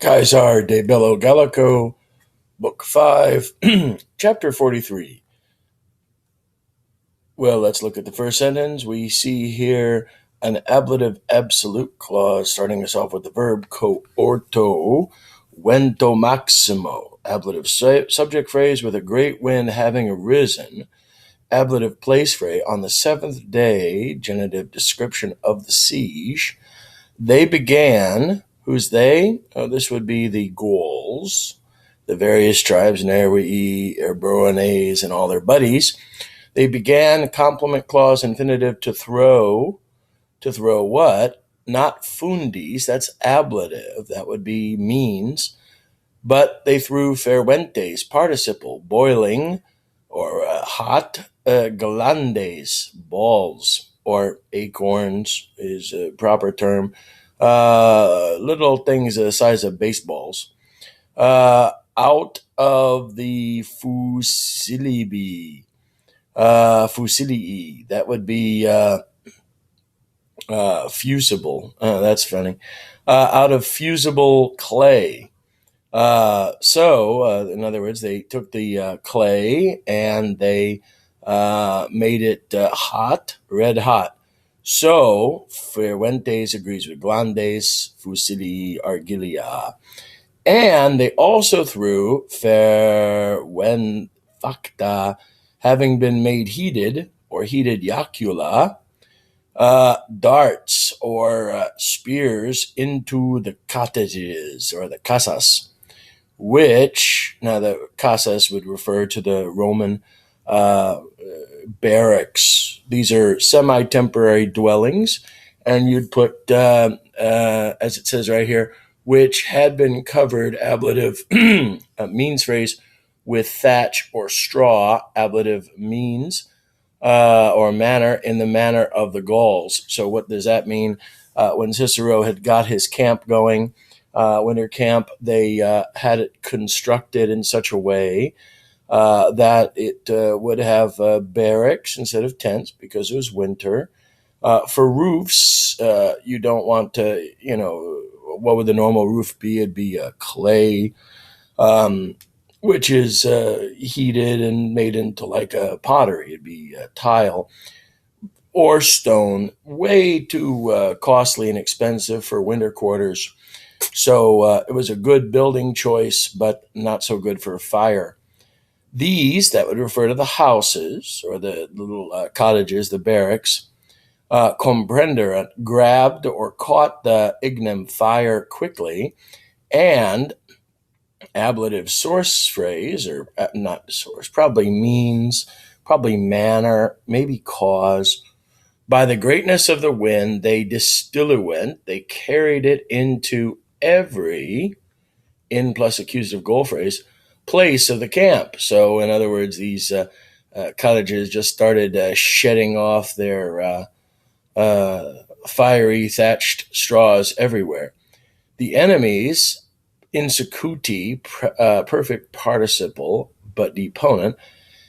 Caesar de Bello Gallico, Book 5, Chapter 43. Well, let's look at the first sentence. We see here an ablative absolute clause starting us off with the verb coorto, vento maximo. Ablative subject phrase with a great wind having arisen. Ablative place phrase on the seventh day, genitive description of the siege. They began. Who's they? Oh, this would be the Gauls, the various tribes, Nerwii, Erbroanese, and all their buddies. They began, complement clause, infinitive, to throw. To throw what? Not fundis, that's ablative, that would be means. But they threw ferventes, participle, boiling, or hot, galandes, balls, or acorns is a proper term. Little things the size of baseballs. Out of the fusilii, that would be fusible. That's funny. Out of fusible clay. In other words, they took the clay and they made it hot, red hot. So, Fuentes agrees with Glandes, Fusili, Argilia. And they also threw Ferwenfacta, having been made heated, or heated Yacula, darts or spears into the cottages, or the casas, which, now the casas would refer to the Roman barracks. These are semi-temporary dwellings, and you'd put, as it says right here, which had been covered, ablative means phrase, with thatch or straw, ablative means, or manner, in the manner of the Gauls. So what does that mean? When Cicero had got his camp going, winter camp, they had it constructed in such a way that it would have barracks instead of tents because it was winter. For roofs, you don't want to, what would the normal roof be? It'd be clay, which is heated and made into like a pottery. It'd be tile or stone, way too costly and expensive for winter quarters. So it was a good building choice, but not so good for fire. These, that would refer to the houses or the little cottages, the barracks, comprender, grabbed or caught the ignem fire quickly, and ablative source phrase, or not source, probably means, probably manner, maybe cause. By the greatness of the wind, they distiluent, they carried it into every, in plus accusative goal phrase, place of the camp. So, in other words, these cottages just started shedding off their fiery thatched straws everywhere. The enemies, insecuti, perfect participle, but deponent,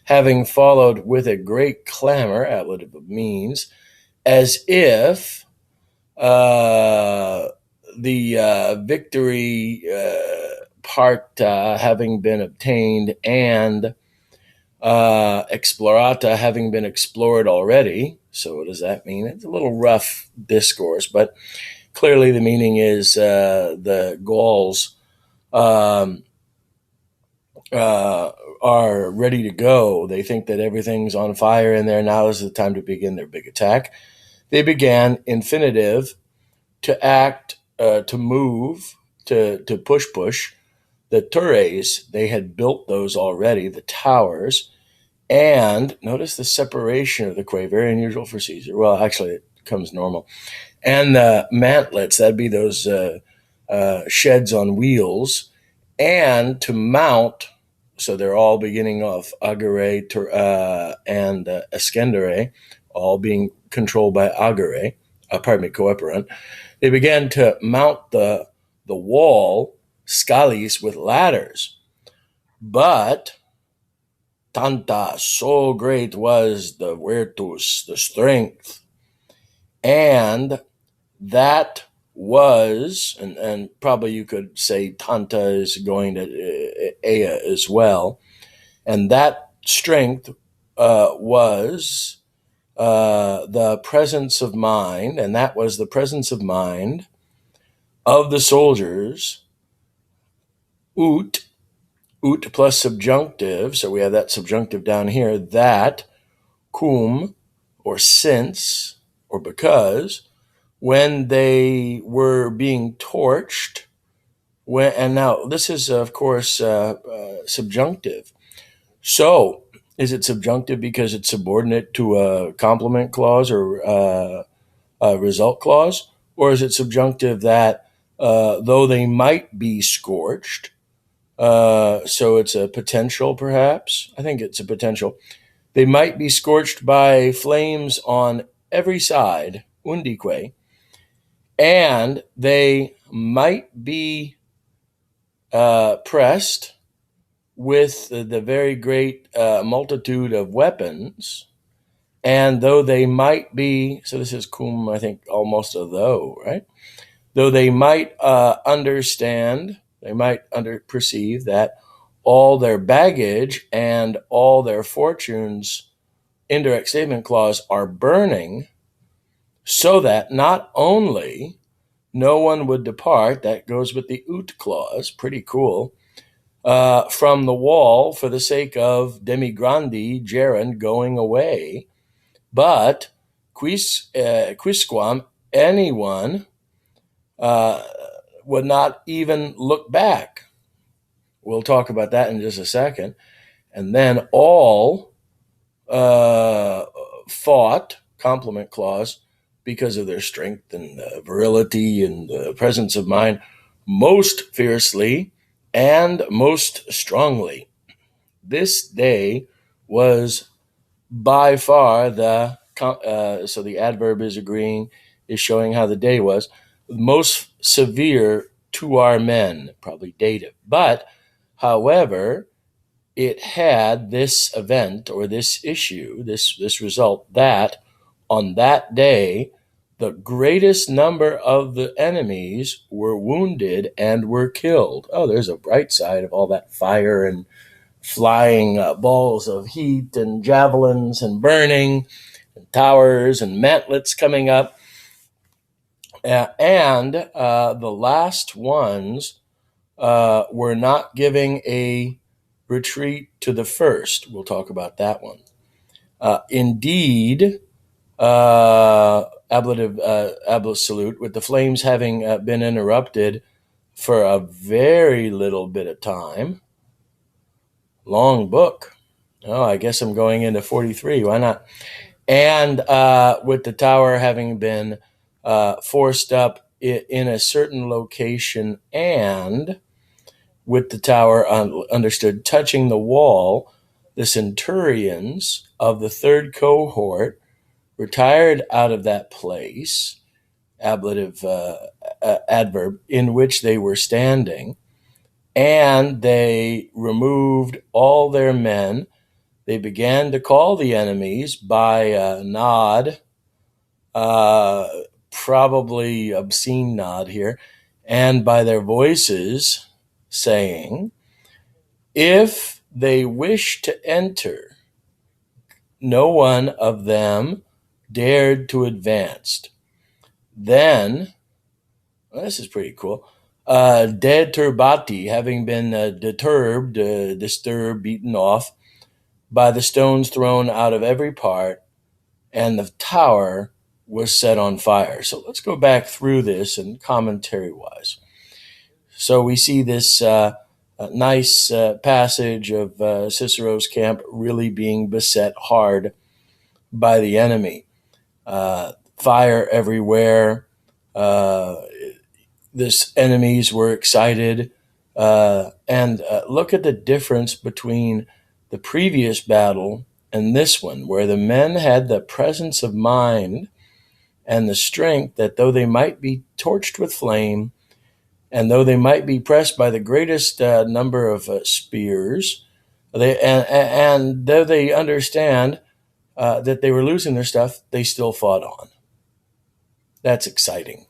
having followed with a great clamor, ablative of means, as if the victory part having been obtained and explorata having been explored already. So what does that mean? It's a little rough discourse, but clearly the meaning is the Gauls are ready to go. They think that everything's on fire in there. Now is the time to begin their big attack. They began, infinitive, to act, to move, to push. The turres, they had built those already, the towers. And notice the separation of the quay, very unusual for Caesar. Well, actually, it comes normal. And the mantlets, that'd be those sheds on wheels. And to mount, so they're all beginning off agere and ascendere, all being controlled by agere, coeperant. They began to mount the wall, scalis, with ladders. But tanta, so great was the virtus, the strength, and that was, and probably you could say Tanta is going to Ea as well, and that strength was the presence of mind, and that was the presence of mind of the soldiers, ut plus subjunctive, so we have that subjunctive down here, that, cum, or since, or because, when they were being torched, and now this is, of course, subjunctive. So, is it subjunctive because it's subordinate to a complement clause or a result clause? Or is it subjunctive that though they might be scorched, so it's a potential perhaps? I think it's a potential. They might be scorched by flames on every side, undique, and they might be pressed with the very great multitude of weapons. And though they might be, so this is cum, I think, almost a though, right? Though they might understand, they might perceive that all their baggage and all their fortunes, indirect statement clause, are burning, so that not only no one would depart, that goes with the ut clause, pretty cool, from the wall for the sake of demigrandi gerund going away, but quisquam, anyone would not even look back. We'll talk about that in just a second. And then all fought, complement clause, because of their strength and virility and presence of mind, most fiercely and most strongly. This day was by far so the adverb is agreeing, is showing how the day was, most severe to our men, probably dative. But, however, it had this event or this issue, this result, that on that day, the greatest number of the enemies were wounded and were killed. Oh, there's a bright side of all that fire and flying balls of heat and javelins and burning and towers and mantlets coming up. And the last ones were not giving a retreat to the first. We'll talk about that one. Indeed, ablative absolute, with the flames having been interrupted for a very little bit of time. Long book. Oh, I guess I'm going into 43. Why not? And with the tower having been forced up in a certain location, and with the tower understood touching the wall, the centurions of the third cohort retired out of that place, ablative adverb, in which they were standing, and they removed all their men. They began to call the enemies by a nod, probably obscene nod here, and by their voices, saying, if they wish to enter, no one of them dared to advance. Then, well, this is pretty cool, deturbati, having been disturbed, beaten off, by the stones thrown out of every part, and the tower was set on fire. So let's go back through this and commentary-wise. So we see this nice passage of Cicero's camp really being beset hard by the enemy. Fire everywhere. This enemies were excited. And look at the difference between the previous battle and this one, where the men had the presence of mind and the strength that though they might be torched with flame, and though they might be pressed by the greatest number of spears, and though they understand that they were losing their stuff, they still fought on. That's exciting.